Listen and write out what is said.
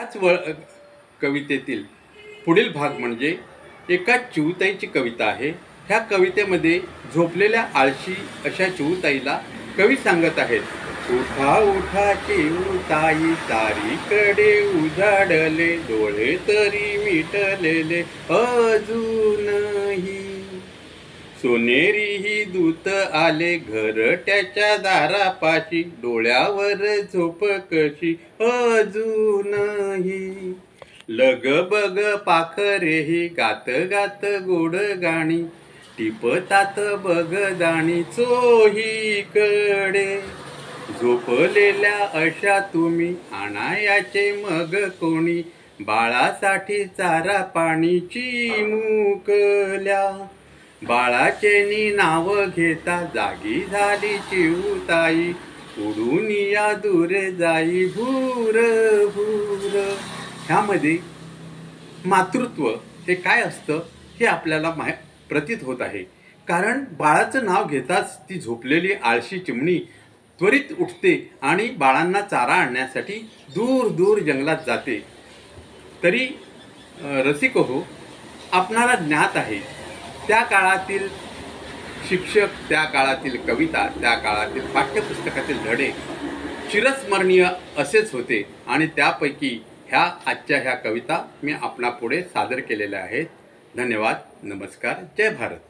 याच कवितेतील पुढील भाग म्हणजे एका चिऊताईची कविता आहे। ह्या कवितेमध्ये झोपलेल्या आळशी अशा चिऊताईला कवी सांगत आहेत, उठा उठा चिऊताई चारीकडे उजाडले, डोळे तरी मिटलेले अजूनही, सोनेरी ही दूत आले घरट्याच्या दारापाशी, डोळ्यावर झोप कशी अजूनही, लग बग पाखरेही गात गात गोड गाणी, टिपतात बगदाणी चोहीकडे, झोपलेल्या अशा तुम्ही आणायाचे मग कोणी, बाळासाठी चारा पाणी चिमुकल्या, बाळाचे नाव घेता जागी झाली चिऊताई, उडून या दूर जाई भूर भूर। ह्यामध्ये मातृत्व हे काय असतं हे आपल्याला प्रतीत होत आहे, कारण बाळाचं नाव घेताच ती झोपलेली आळशी चिमणी त्वरित उठते आणि बाळांना चारा आणण्यासाठी दूर दूर जंगलात जाते। तरी रसिक हो, आपणाला ज्ञात आहे त्या काळातील शिक्षक, त्या काळातील कविता, त्या काळातील पाठ्यपुस्तकातील धडे चिरस्मरणीय असेच होते आणि त्यापैकी आजच्या ह्या कविता मी आपणापुढे सादर केलेल्या आहेत। धन्यवाद, नमस्कार, जय भारत।